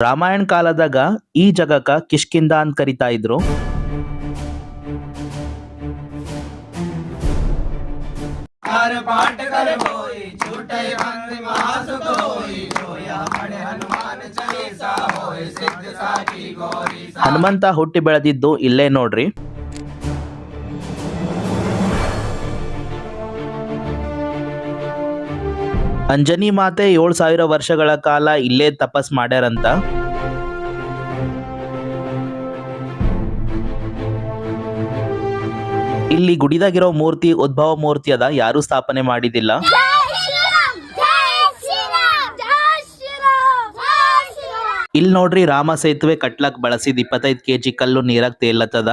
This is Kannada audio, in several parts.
ರಾಮಾಯಣ ಕಾಲದಾಗ ಈ ಜಗಕ್ಕ ಕಿಷ್ಕಿಂಧ ಅಂತ ಕರಿತಾ ಇದ್ರು. ಹನುಮಂತ ಹುಟ್ಟಿ ಬೆಳೆದಿದ್ದು ಇಲ್ಲೇ ನೋಡ್ರಿ. ಅಂಜನಿ ಮಾತೆ 7,000 ವರ್ಷಗಳ ಕಾಲ ಇಲ್ಲೇ ತಪಸ್ ಮಾಡ್ಯಾರಂತ. ಇಲ್ಲಿ ಗುಡಿದಾಗಿರೋ ಮೂರ್ತಿ ಉದ್ಭವ ಮೂರ್ತಿ ಅದ, ಯಾರು ಸ್ಥಾಪನೆ ಮಾಡಿದಿಲ್ಲ. ಇಲ್ಲಿ ನೋಡ್ರಿ ರಾಮ ಸೇತುವೆ ಕಟ್ಲಕ್ ಬಳಸಿದ 25 kg ಕಲ್ಲು ನೀರಾಗ ತೇಲತ್ತದ.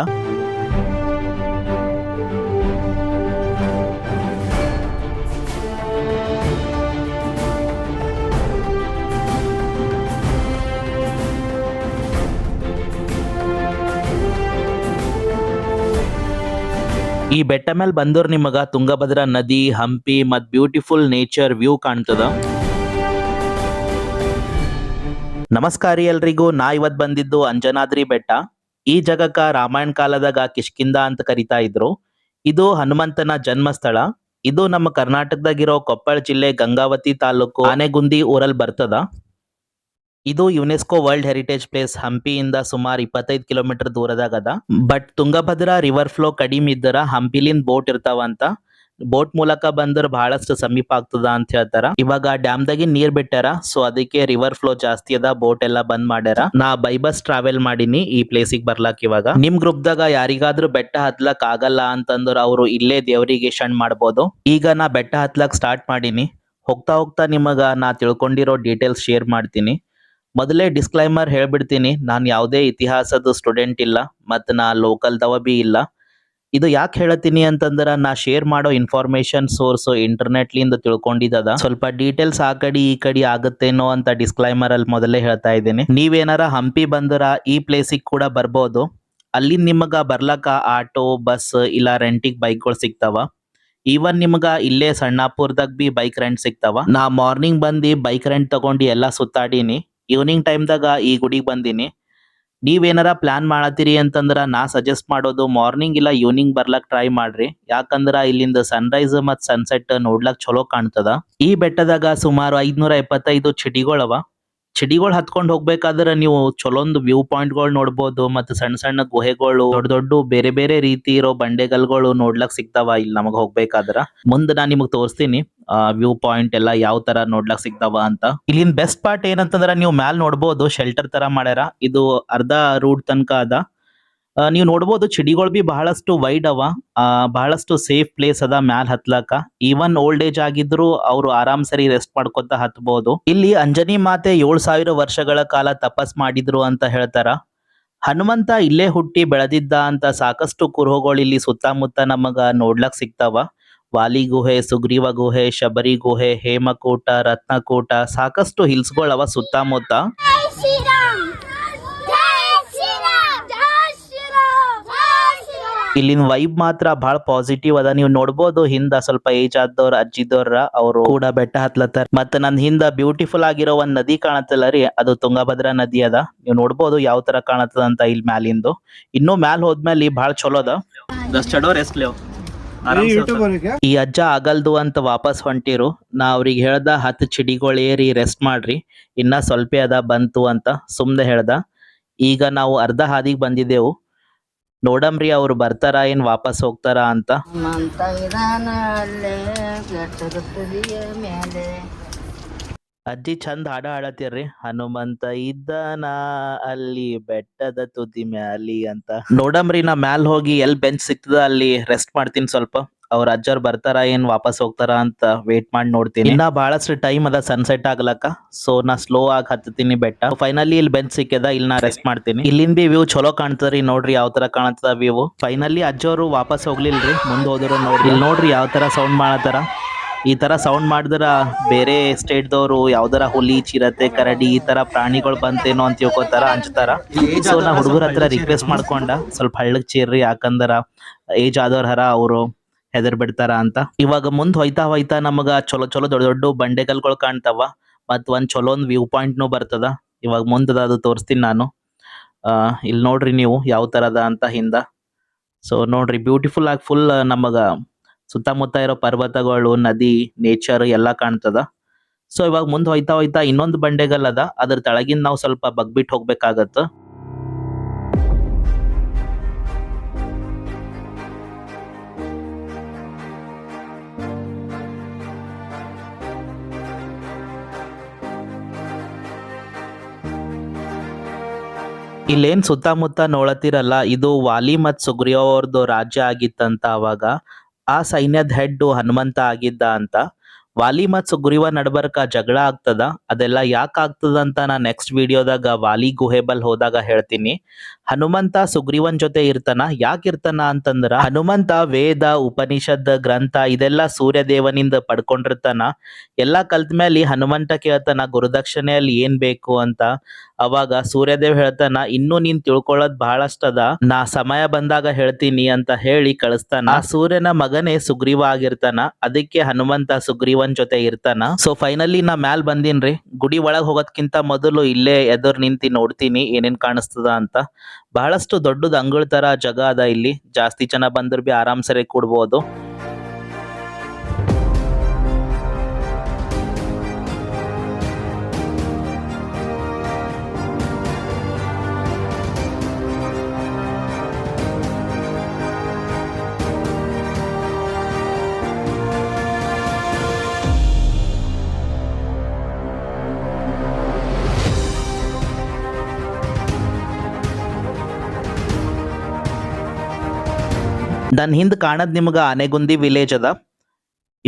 ಈ ಬೆಟ್ಟ ಮೇಲೆ ಬಂದವ್ರು ನಿಮಗ ತುಂಗಭದ್ರಾ ನದಿ, ಹಂಪಿ ಮತ್ ಬ್ಯೂಟಿಫುಲ್ ನೇಚರ್ ವ್ಯೂ ಕಾಣ್ತದ. ನಮಸ್ಕಾರ ಎಲ್ರಿಗೂ. ನಾ ಇವತ್ ಬಂದಿದ್ದು ಅಂಜನಾದ್ರಿ ಬೆಟ್ಟ. ಈ ಜಗಕ್ಕ ರಾಮಾಯಣ ಕಾಲದಾಗ ಕಿಷ್ಕಿಂಧ ಅಂತ ಕರಿತಾ ಇದ್ರು. ಇದು ಹನುಮಂತನ ಜನ್ಮಸ್ಥಳ. ಇದು ನಮ್ಮ ಕರ್ನಾಟಕದಾಗಿರೋ ಕೊಪ್ಪಳ ಜಿಲ್ಲೆ ಗಂಗಾವತಿ ತಾಲೂಕು ಆನೆಗುಂದಿ ಊರಲ್ಲಿ ಬರ್ತದ. ಇದು ಯುನೆಸ್ಕೋ ವರ್ಲ್ಡ್ ಹೆರಿಟೇಜ್ ಪ್ಲೇಸ್. ಹಂಪಿಯಿಂದ ಸುಮಾರು 25 ಕಿಲೋಮೀಟರ್ ದೂರದಾಗ ಅದ. ಬಟ್ ತುಂಗಭದ್ರಾ ರಿವರ್ ಫ್ಲೋ ಕಡಿಮೆ ಇದ್ದರ ಹಂಪಿಲಿಂದ ಬೋಟ್ ಇರ್ತಾವಂತ. ಬೋಟ್ ಮೂಲಕ ಬಂದ್ರ ಬಹಳಷ್ಟು ಸಮೀಪ ಆಗ್ತದ ಅಂತ ಹೇಳ್ತಾರ. ಇವಾಗ ಡ್ಯಾಮ್ದಾಗಿ ನೀರ್ ಬಿಟ್ಟಾರ, ಸೊ ಅದಕ್ಕೆ ರಿವರ್ ಫ್ಲೋ ಜಾಸ್ತಿ ಅದ, ಬೋಟ್ ಎಲ್ಲ ಬಂದ್ ಮಾಡ್ಯಾರ. ನಾ ಬೈ ಬಸ್ ಟ್ರಾವೆಲ್ ಮಾಡೀನಿ ಈ ಪ್ಲೇಸಿಗೆ ಬರ್ಲಾಕ್. ಇವಾಗ ನಿಮ್ ಗ್ರೂಪ್ ದಾಗ ಯಾರಿಗಾದ್ರೂ ಬೆಟ್ಟ ಹತ್ಲಕ್ ಆಗಲ್ಲ ಅಂತಂದ್ರ ಅವ್ರು ಇಲ್ಲೇ ದೇವರಿಗೆ ಶಣ್ ಮಾಡ್ಬೋದು. ಈಗ ನಾ ಬೆಟ್ಟ ಹತ್ಲಕ್ ಸ್ಟಾರ್ಟ್ ಮಾಡೀನಿ. ಹೋಗ್ತಾ ಹೋಗ್ತಾ ನಿಮಗ ನಾ ತಿಳ್ಕೊಂಡಿರೋ ಡೀಟೇಲ್ಸ್ ಶೇರ್ ಮಾಡ್ತೀನಿ. ಮೊದಲೇ ಡಿಸ್ಕ್ಲೈಮರ್ ಹೇಳ್ಬಿಡ್ತೀನಿ, ನಾನು ಯಾವುದೇ ಇತಿಹಾಸದ ಸ್ಟೂಡೆಂಟ್ ಇಲ್ಲ ಮತ್ತು ನಾ ಲೋಕಲ್ ದವ ಬಿ ಇಲ್ಲ. ಇದು ಯಾಕೆ ಹೇಳತ್ತೀನಿ ಅಂತಂದ್ರೆ ನಾ ಶೇರ್ ಮಾಡೋ ಇನ್ಫಾರ್ಮೇಶನ್ ಸೋರ್ಸ್ ಇಂಟರ್ನೆಟ್ಲಿಂದ ತಿಳ್ಕೊಂಡಿದ್ದದ. ಸ್ವಲ್ಪ ಡೀಟೇಲ್ಸ್ ಆ ಕಡೆ ಈ ಕಡೆ ಆಗುತ್ತೇನೋ ಅಂತ ಡಿಸ್ಕ್ಲೈಮರ್ ಅಲ್ಲಿ ಮೊದಲೇ ಹೇಳ್ತಾ ಇದ್ದೀನಿ. ನೀವೇನಾರ ಹಂಪಿ ಬಂದ್ರ ಈ ಪ್ಲೇಸಿಗೆ ಕೂಡ ಬರ್ಬೋದು. ಅಲ್ಲಿ ನಿಮಗ ಬರ್ಲಕ್ಕ ಆಟೋ, ಬಸ್ ಇಲ್ಲ ರೆಂಟಿಗೆ ಬೈಕ್ಗಳು ಸಿಗ್ತಾವ. ಈವನ್ ನಿಮ್ಗ ಇಲ್ಲೇ ಸಣ್ಣಾಪುರದಾಗ ಬಿ ಬೈಕ್ ರೆಂಟ್ ಸಿಗ್ತಾವ. ನಾ ಮಾರ್ನಿಂಗ್ ಬಂದು ಬೈಕ್ ರೆಂಟ್ ತಗೊಂಡು ಎಲ್ಲ ಸುತ್ತಾಡೀನಿ. ಈವ್ನಿಂಗ್ ಟೈಮ್ದಾಗ ಈ ಗುಡಿಗೆ ಬಂದೀನಿ. ನೀವೇನಾರ ಪ್ಲಾನ್ ಮಾಡತ್ತೀರಿ ಅಂತಂದ್ರ ನಾ ಸಜೆಸ್ಟ್ ಮಾಡೋದು ಮಾರ್ನಿಂಗ್ ಇಲ್ಲ ಈವ್ನಿಂಗ್ ಬರ್ಲಕ್ ಟ್ರೈ ಮಾಡ್ರಿ. ಯಾಕಂದ್ರ ಇಲ್ಲಿಂದ ಸನ್ರೈಸ್ ಮತ್ ಸನ್ಸೆಟ್ ನೋಡ್ಲಕ್ ಚಲೋ ಕಾಣ್ತದ. ಈ ಬೆಟ್ಟದಾಗ ಸುಮಾರು 575 ಚಿಡಿಗಳವ. ಚಿಡಿಗಳು ಹತ್ಕೊಂಡ್ ಹೋಗ್ಬೇಕಾದ್ರೆ ನೀವು ಚಲೊಂದು ವ್ಯೂ ಪಾಯಿಂಟ್ಗಳು ನೋಡ್ಬೋದು. ಮತ್ತೆ ಸಣ್ಣ ಸಣ್ಣ ಗುಹೆಗಳು, ದೊಡ್ಡ ದೊಡ್ಡ ಬೇರೆ ಬೇರೆ ರೀತಿ ಇರೋ ಬಂಡೆಗಲ್ಗಳು ನೋಡ್ಲಕ್ ಸಿಗ್ತಾವ ಇಲ್ಲಿ ನಮಗ್ ಹೋಗ್ಬೇಕಾದ್ರ. ಮುಂದೆ ನಾ ನಿಮಗ್ ತೋರಿಸ್ತೀನಿ ವ್ಯೂ ಪಾಯಿಂಟ್ ಎಲ್ಲ ಯಾವ ತರ ನೋಡ್ಲಕ್ ಸಿಗ್ತಾವ ಅಂತ. ಇಲ್ಲಿನ ಬೆಸ್ಟ್ ಪಾರ್ಟ್ ಏನಂತಂದ್ರ ನೀವು ಮ್ಯಾಲ್ ನೋಡ್ಬೋದು ಶೆಲ್ಟರ್ ತರ ಮಾಡ್ಯಾರ. ಇದು ಅರ್ಧ ರೂಟ್ ತನಕ ಅದ. ನೀವು ನೋಡ್ಬೋದು ಚಿಡಿಗಳು ಬಿ ಬಹಳಷ್ಟು ವೈಡ್ ಅವ. ಬಹಳಷ್ಟು ಸೇಫ್ ಪ್ಲೇಸ್ ಅದ ಮ್ಯಾಲ್ ಹತ್ಲಾಕ. ಈವನ್ ಓಲ್ಡ್ ಏಜ್ ಆಗಿದ್ರು ಅವ್ರು ಆರಾಮ್ ಸರಿ ರೆಸ್ಟ್ ಮಾಡ್ಕೊತ ಹತ್ಬಹುದು. ಇಲ್ಲಿ ಅಂಜನಿ ಮಾತೆ 7,000 ವರ್ಷಗಳ ಕಾಲ ತಪಸ್ ಮಾಡಿದ್ರು ಅಂತ ಹೇಳ್ತಾರ. ಹನುಮಂತ ಇಲ್ಲೇ ಹುಟ್ಟಿ ಬೆಳೆದಿದ್ದ ಅಂತ ಸಾಕಷ್ಟು ಕುರುಹುಗಳು ಇಲ್ಲಿ ಸುತ್ತಮುತ್ತ ನಮಗ ನೋಡ್ಲಕ್ ಸಿಗ್ತಾವ. ವಾಲಿ ಗುಹೆ, ಸುಗ್ರೀವ ಗುಹೆ, ಶಬರಿ ಗುಹೆ, ಹೇಮಕೂಟ, ರತ್ನಕೂಟ, ಸಾಕಷ್ಟು ಹಿಲ್ಸ್ಗಳವ ಸುತ್ತಮುತ್ತ. ಇಲ್ಲಿನ ವೈಬ್ ಮಾತ್ರ ಬಹಳ ಪಾಸಿಟಿವ್ ಅದ. ನೀವು ನೋಡ್ಬೋದು ಹಿಂದ ಸ್ವಲ್ಪ ಏಜ್ ಆದವ್ರ ಅಜ್ಜಿದವ್ರ ಅವರು ಕೂಡ ಬೆಟ್ಟ ಹತ್ಲತ್ತಾರ. ಮತ್ತ ನನ್ ಹಿಂದ ಬ್ಯೂಟಿಫುಲ್ ಆಗಿರೋ ಒಂದ್ ನದಿ ಕಾಣತ್ತಲ್ಲ ರೀ, ಅದು ತುಂಗಭದ್ರಾ ನದಿ ಅದ. ನೀವು ನೋಡ್ಬೋದು ಯಾವ ತರ ಕಾಣತ್ತದ ಅಂತ ಇಲ್ಲಿ ಮ್ಯಾಲಿಂದು. ಇನ್ನೂ ಮ್ಯಾಲ್ ಹೋದ್ಮೇಲೆ ಬಹಳ ಚಲೋ ಅದ. ಈ ಅಜ್ಜ ಆಗಲ್ದು ಅಂತ ವಾಪಸ್ ಹೊಂಟಿರು. ನಾ ಅವ್ರಿಗೆ ಹೇಳ್ದ 10 ಚಿಡಿಗಳು ಏರಿ ರೆಸ್ಟ್ ಮಾಡ್ರಿ, ಇನ್ನ ಸ್ವಲ್ಪ ಅದ ಬಂತು ಅಂತ ಸುಮ್ನೆ ಹೇಳ್ದ. ಈಗ ನಾವು ಅರ್ಧ ಹಾದಿಗೆ ಬಂದಿದ್ದೆವು. ನೋಡಮ್ರಿ ಅವ್ರು ಬರ್ತಾರ ಏನ್ ವಾಪಸ್ ಹೋಗ್ತಾರ ಅಂತ. ಅಜ್ಜಿ ಚಂದ ಹಾಡ ಹಾಡತ್ತಿರ್ರಿ. ಹನುಮಂತ ಇದ್ದಾನ ಅಲ್ಲಿ ಬೆಟ್ಟದ ತುದಿ ಮ್ಯಾಲಿ ಅಂತ. ನೋಡಮ್ರಿ ನಾ ಮ್ಯಾಲ್ ಹೋಗಿ ಎಲ್ ಬೆಂಚ್ ಸಿಗ್ತದ ಅಲ್ಲಿ ರೆಸ್ಟ್ ಮಾಡ್ತೀನಿ ಸ್ವಲ್ಪ. ಅವ್ರ ಅಜ್ಜರ್ ಬರ್ತಾರ ಏನ್ ವಾಪಸ್ ಹೋಗ್ತಾರ ಅಂತ ವೇಟ್ ಮಾಡಿ ನೋಡ್ತೀನಿ. ಇನ್ನ ಬಹಳಷ್ಟು ಟೈಮ್ ಅದ ಸನ್ಸೆಟ್ ಆಗ್ಲಕ್ಕ, ಸೊ ನಾ ಸ್ಲೋ ಆಗಿ ಹತ್ತೀನಿ ಬೆಟ್ಟ. ಫೈನಲಿ ಇಲ್ಲಿ ಬೆಂಚ್ ಸಿಕ್ಕದ, ಇಲ್ಲಿ ನಾ ರೆಸ್ಟ್ ಮಾಡ್ತೀನಿ. ಇಲ್ಲಿಂದ ಬಿ ವ್ಯೂ ಚಲೋ ಕಾಣ್ತದ್ರಿ. ನೋಡ್ರಿ ಯಾವ ತರ ಕಾಣತ್ತದ ವ್ಯೂ. ಫೈನಲಿ ಅಜ್ಜವರು ವಾಪಸ್ ಹೋಗ್ಲಿಲ್ರಿ, ಮುಂದ್ ಹೋದ್ರು ನೋಡ್ರಿ. ಇಲ್ಲಿ ನೋಡ್ರಿ ಯಾವ ತರ ಸೌಂಡ್ ಮಾಡತ್ತಾರ. ಈ ತರ ಸೌಂಡ್ ಮಾಡಿದ್ರ ಬೇರೆ ಸ್ಟೇಟ್ ದವರು ಯಾವ್ದಾರ ಹುಲಿ, ಚಿರತೆ, ಕರಡಿ ಈ ತರ ಪ್ರಾಣಿಗಳು ಬಂತೇನೋ ಅಂತ ತಿಳ್ಕೊತಾರ, ಅಂಚ್ತಾರ. ಸೊ ನಾ ಹುಡುಗರ ಹತ್ರ ರಿಕ್ವೆಸ್ಟ್ ಮಾಡ್ಕೊಂಡ ಸ್ವಲ್ಪ ಹಳ್ಳಕ್ ಚೀರ್ರಿ, ಯಾಕಂದ್ರ ಏಜ್ ಆದವ್ರ ಹರ ಅವರು ಹೆದರ್ ಬಿಡ್ತಾರ ಅಂತ. ಇವಾಗ ಮುಂದ್ ಹೋಯ್ತಾ ಹೋಯ್ತಾ ನಮಗ ಚಲೋ ಚಲೋ ದೊಡ್ಡ ದೊಡ್ಡ ಬಂಡೆಕಲ್ಗಳು ಕಾಣ್ತಾವ. ಮತ್ ಒಂದ್ ಚಲೋ ವ್ಯೂ ಪಾಯಿಂಟ್ ನು ಬರ್ತದ. ಇವಾಗ ಮುಂದದ ಅದು ತೋರಿಸ್ತೀನಿ ನಾನು. ಇಲ್ಲಿ ನೋಡ್ರಿ ನೀವು ಯಾವ ಥರದ ಅಂತ ಹಿಂದ. ಸೊ ನೋಡ್ರಿ ಬ್ಯೂಟಿಫುಲ್ ಆಗಿ ಫುಲ್ ನಮಗ ಸುತ್ತಮುತ್ತ ಇರೋ ಪರ್ವತಗಳು, ನದಿ, ನೇಚರ್ ಎಲ್ಲ ಕಾಣ್ತದ. ಸೊ ಇವಾಗ ಮುಂದೆ ಹೋಯ್ತಾ ಹೋಯ್ತಾ ಇನ್ನೊಂದು ಬಂಡೆಗಲ್ ಅದ, ಅದ್ರ ತೆಳಗಿಂದ ನಾವು ಸ್ವಲ್ಪ ಬಗ್ಬಿಟ್ಟು ಹೋಗ್ಬೇಕಾಗತ್ತ. ಇಲ್ಲೇನ್ ಸುತ್ತಮುತ್ತ ನೋಡತಿರಲ್ಲ, ಇದು ವಾಲಿ ಮತ್ ಸುಗ್ರೀವ ಅವ್ರದ್ದು ರಾಜ್ಯ ಆಗಿತ್ತಂತ ಅವಾಗ. ಆ ಸೈನ್ಯದ ಹೆಡ್ ಹನುಮಂತ ಆಗಿದ್ದ ಅಂತ. ವಾಲಿ ಮತ್ ಸುಗ್ರೀವ ನಡ್ಬರ್ಕ ಜಗಳ ಆಗ್ತದ, ಅದೆಲ್ಲ ಯಾಕೆ ಆಗ್ತದ ಅಂತ ನಾ ನೆಕ್ಸ್ಟ್ ವಿಡಿಯೋದಾಗ ವಾಲಿ ಗುಹೆ ಬಲ್ ಹೋದಾಗ ಹೇಳ್ತೀನಿ. ಹನುಮಂತ ಸುಗ್ರೀವನ್ ಜೊತೆ ಇರ್ತಾನ. ಯಾಕೆ ಇರ್ತಾನ ಅಂತಂದ್ರ, ಹನುಮಂತ ವೇದ, ಉಪನಿಷತ್, ಗ್ರಂಥ ಇದೆಲ್ಲ ಸೂರ್ಯ ದೇವನಿಂದ ಪಡ್ಕೊಂಡಿರ್ತಾನ. ಎಲ್ಲಾ ಕಲ್ತ ಮೇಲೆ ಹನುಮಂತ ಕೇಳ್ತಾನ ಗುರುದಕ್ಷಿಣೆಯಲ್ಲಿ ಏನ್ ಬೇಕು ಅಂತ. ಅವಾಗ ಸೂರ್ಯದೇವ್ ಹೇಳ್ತಾನ, ಇನ್ನು ನೀನ್ ತಿಳ್ಕೊಳ್ಳೋದ್ ಬಹಳಷ್ಟದ, ನಾ ಸಮಯ ಬಂದಾಗ ಹೇಳ್ತೀನಿ ಅಂತ ಹೇಳಿ ಕಳಿಸ್ತಾನ. ಆ ಸೂರ್ಯನ ಮಗನೇ ಸುಗ್ರೀವ ಆಗಿರ್ತಾನ. ಅದಕ್ಕೆ ಹನುಮಂತ ಸುಗ್ರೀವನ್ ಜೊತೆ ಇರ್ತಾನ. ಸೊ ಫೈನಲಿ ನಾ ಮ್ಯಾಲ್ ಬಂದೀನ್ರಿ. ಗುಡಿ ಒಳಗ್ ಹೋಗೋದ್ಕಿಂತ ಮೊದಲು ಇಲ್ಲೇ ಎದುರು ನಿಂತಿ ನೋಡ್ತೀನಿ ಏನೇನ್ ಕಾಣಿಸ್ತದ ಅಂತ. ಬಹಳಷ್ಟು ದೊಡ್ಡದ ಅಂಗಳ ತರ ಜಾಗ ಅದ ಇಲ್ಲಿ. ಜಾಸ್ತಿ ಜನ ಬಂದ್ರ ಬಿ ಆರಾಮ್ ಸರಿ ಕೂಡ್ಬೋದು. ನನ್ನ ಹಿಂದ್ ಕಾಣದ್ ನಿಮ್ಗ ಆನೆಗುಂದಿ ವಿಲೇಜ್ ಅದ.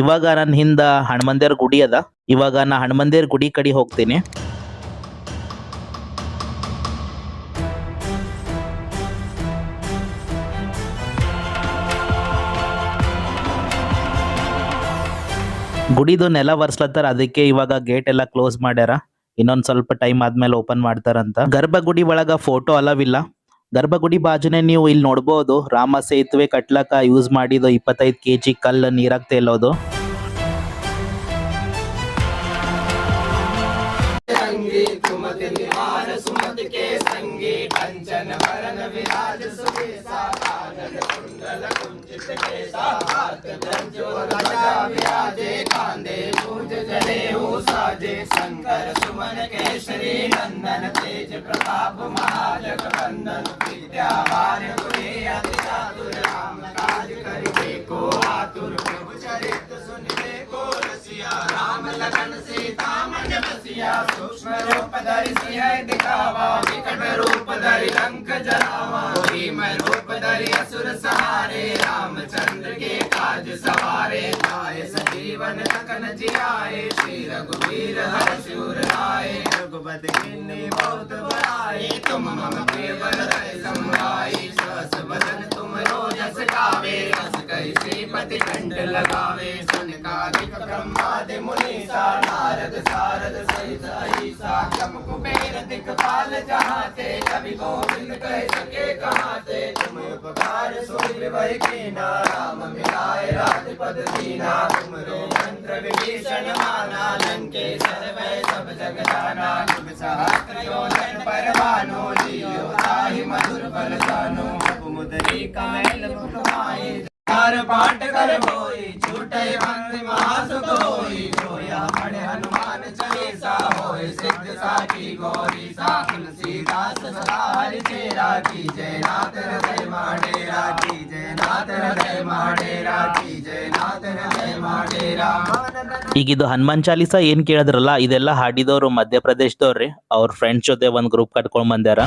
ಇವಾಗ ನನ್ನ ಹಿಂದ ಹನುಮಂದೇರ್ ಗುಡಿ ಅದ. ಇವಾಗ ನಾ ಹನುಮಂದೇರ್ ಗುಡಿ ಕಡೆ ಹೋಗ್ತೀನಿ. ಗುಡಿದು ನೆಲ ಒರೆಸ್ಲತ್ತಾರ, ಅದಕ್ಕೆ ಇವಾಗ ಗೇಟ್ ಎಲ್ಲ ಕ್ಲೋಸ್ ಮಾಡ್ಯಾರ. ಇನ್ನೊಂದ್ ಸ್ವಲ್ಪ ಟೈಮ್ ಆದ್ಮೇಲೆ ಓಪನ್ ಮಾಡ್ತಾರಂತ. ಗರ್ಭಗುಡಿ ಒಳಗ ಫೋಟೋ ಅಲವಿಲ್ಲ. ಗರ್ಭಗುಡಿ ಬಾಜುನೆ ನೀವು ಇಲ್ಲಿ ನೋಡ್ಬೋದು, ರಾಮ ಸೇತುವೆ ಕಟ್ಲಕ ಯೂಸ್ ಮಾಡಿದ 25 kg ಕಲ್ಲು ನೀರಾಗ ತೇಲೋದು. शंकर सुमन केशरी नंदन तेज प्रताप महाजगवंदन विद्यावान गुणी अति चातुर राम काज करिबे को आतुर प्रभु चरित्र सुनिबे को रसिया राम लखन सीता मन बसिया सूक्ष्म रूप धरि सिंह दिखावा विकट रूप धरि लंक जरावा भीम रूप धरि असुर सहारे रामचंद्र के काज सवारे लाए सजीवन लखन जियाए श्री रघुवीर हर्ष उर लाए रघुपति कीन्ही बहुत बड़ाई तुम मम प्रिय भरत समाई सहस बदन तुम रोजस गावे रस कहि श्रीपति कंठ लगावे सनकादिक ब्रह्मादि मुनीसा नारद सारद सहित अहिसा जम कुबेर दिक्पाल जहाते कवि गोविंद कह सके कहाते तुम उपकार सोई वै कीना राम मिलाए राजपद दीना तुमरो मंत्र विभीषण माना लंकेश्वर वै सब जग जाना जुग सहस्त्र योजन परवानो जियो ताहि मधुर बल जानो मुदरी कायल मुखमाई चार पाठ कर बोई छूटे बंदी महासुख होई जोया पढ़े हनुमान चालीसा होय सिद्ध साखी गौरी सा तुलसीदास सदा हरि चेरा की जय नाथ हृदय माडेरा की जय नाथ हृदय माडेरा की जय नाथ हृदय माडेरा. ಈಗ ಇದು ಹನುಮಾನ್ ಚಾಲಿಸಾ ಏನ್ ಕೇಳಿದ್ರಲ್ಲ, ಇದೆಲ್ಲ ಹಾಡಿದವರು ಮಧ್ಯಪ್ರದೇಶದವ್ರಿ. ಅವ್ರ ಫ್ರೆಂಡ್ಸ್ ಜೊತೆ ಒಂದ್ ಗ್ರೂಪ್ ಕಟ್ಕೊಂಡ್ ಬಂದ್ಯಾರ.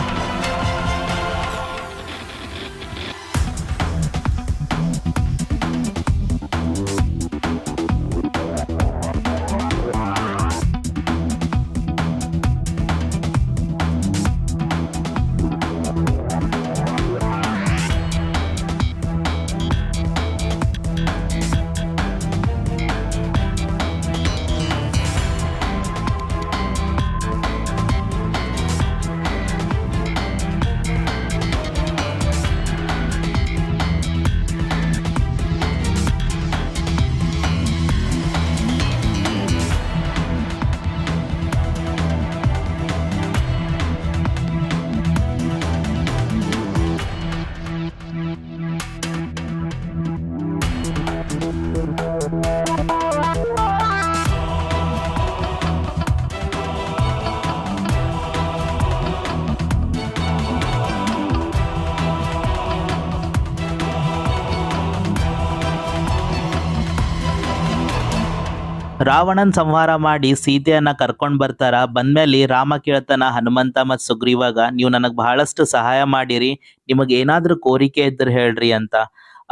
ರಾವಣನ್ ಸಂಹಾರ ಮಾಡಿ ಸೀತೆಯನ್ನ ಕರ್ಕೊಂಡ್ ಬರ್ತಾರ. ಬಂದ್ಮೇಲೆ ರಾಮ ಕೇಳ್ತಾನ ಹನುಮಂತ ಮತ್ ಸುಗ್ರೀವಾಗ, ನೀವು ನನಗ್ ಬಹಳಷ್ಟು ಸಹಾಯ ಮಾಡಿರಿ, ನಿಮಗ್ ಏನಾದ್ರೂ ಕೋರಿಕೆ ಇದ್ರೆ ಹೇಳ್ರಿ ಅಂತ.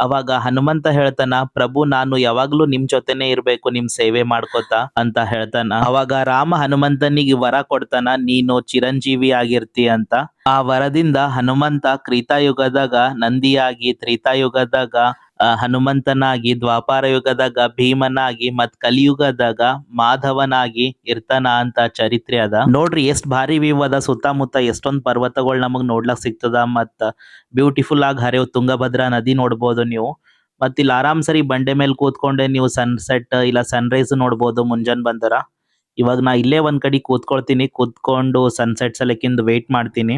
ಅವಾಗ ಹನುಮಂತ ಹೇಳ್ತಾನ, ಪ್ರಭು ನಾನು ಯಾವಾಗ್ಲೂ ನಿಮ್ ಜೊತೆನೆ ಇರ್ಬೇಕು, ನಿಮ್ ಸೇವೆ ಮಾಡ್ಕೋತ ಅಂತ ಹೇಳ್ತಾನ. ಅವಾಗ ರಾಮ ಹನುಮಂತನಿಗೆ ವರ ಕೊಡ್ತಾನ, ನೀನು ಚಿರಂಜೀವಿ ಆಗಿರ್ತಿ ಅಂತ. ಆ ವರದಿಂದ ಹನುಮಂತ ಕ್ರೀತಾಯುಗದಾಗ ನಂದಿಯಾಗಿ, ತ್ರೇತಾಯುಗದಾಗ ಹನುಮಂತನಾಗಿ, ದ್ವಾಪಾರ ಯುಗದಾಗ ಭೀಮನಾಗಿ, ಮತ್ ಕಲಿಯುಗದಾಗ ಮಾಧವನಾಗಿ ಇರ್ತಾನ ಅಂತ ಚರಿತ್ರೆ ಅದ. ನೋಡ್ರಿ ಎಷ್ಟ್ ಭಾರಿ ವ್ಯೂ ಅದ, ಸುತ್ತಮುತ್ತ ಎಷ್ಟೊಂದ್ ಪರ್ವತಗಳು ನಮಗ್ ನೋಡ್ಲಕ್ ಸಿಗ್ತದ. ಮತ್ತ ಬ್ಯೂಟಿಫುಲ್ ಆಗಿ ಹರಿಯೋ ತುಂಗಭದ್ರಾ ನದಿ ನೋಡ್ಬೋದು ನೀವು. ಮತ್ ಇಲ್ಲಿ ಆರಾಮ್ ಸರಿ ಬಂಡೆ ಮೇಲೆ ಕೂತ್ಕೊಂಡೆ ನೀವು ಸನ್ಸೆಟ್ ಇಲ್ಲ ಸನ್ರೈಸ್ ನೋಡ್ಬೋದು ಮುಂಜಾನ್ ಬಂದರ. ಇವಾಗ ನಾ ಇಲ್ಲೇ ಒಂದ್ ಕಡೆ ಕೂತ್ಕೊಳ್ತೀನಿ, ಕೂತ್ಕೊಂಡು ಸನ್ಸೆಟ್ ಸಲಕಿಂದ ವೇಟ್ ಮಾಡ್ತೀನಿ.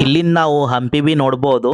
ಇಲ್ಲಿಂದ ನಾವು ಹಂಪಿ ಬಿ ನೋಡ್ಬೋದು.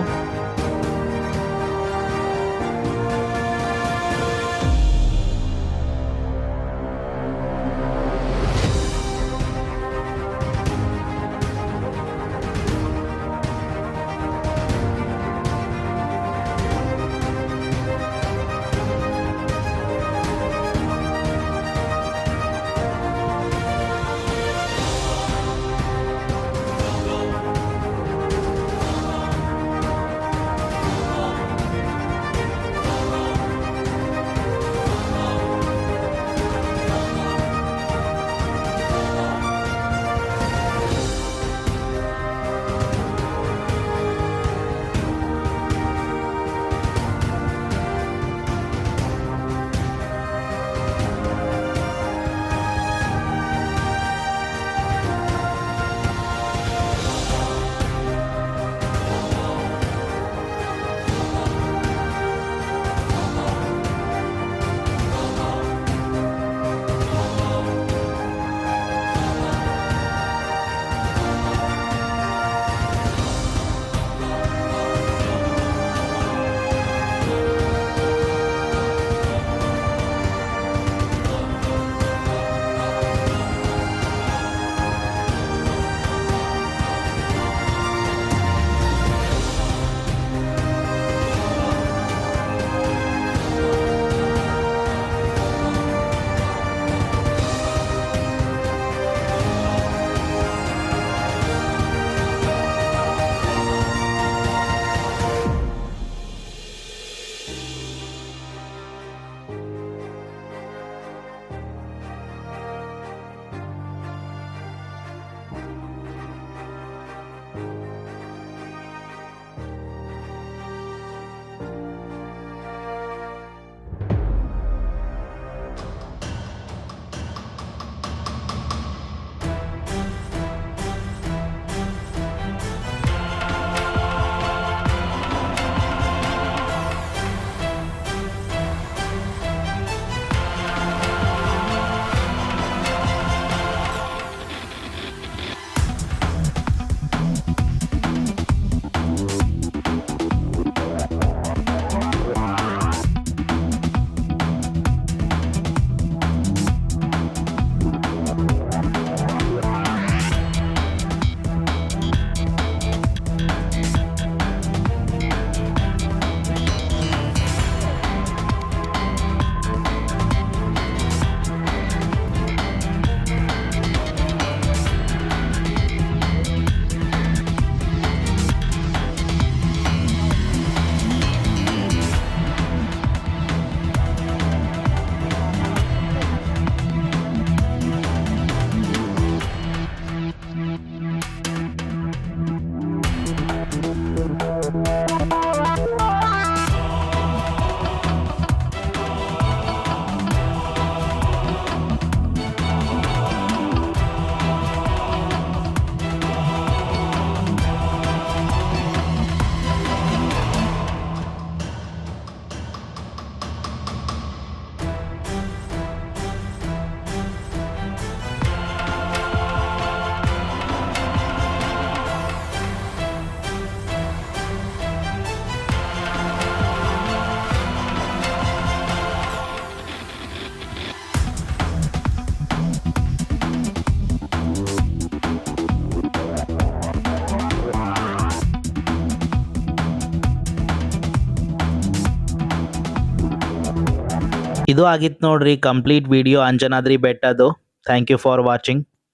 ಇದು ಆಗಿತ್ತು ನೋಡ್ರಿ ಕಂಪ್ಲೀಟ್ ವಿಡಿಯೋ ಅಂಜನಾದ್ರಿ ಬೆಟ್ಟದು. Thank you for watching.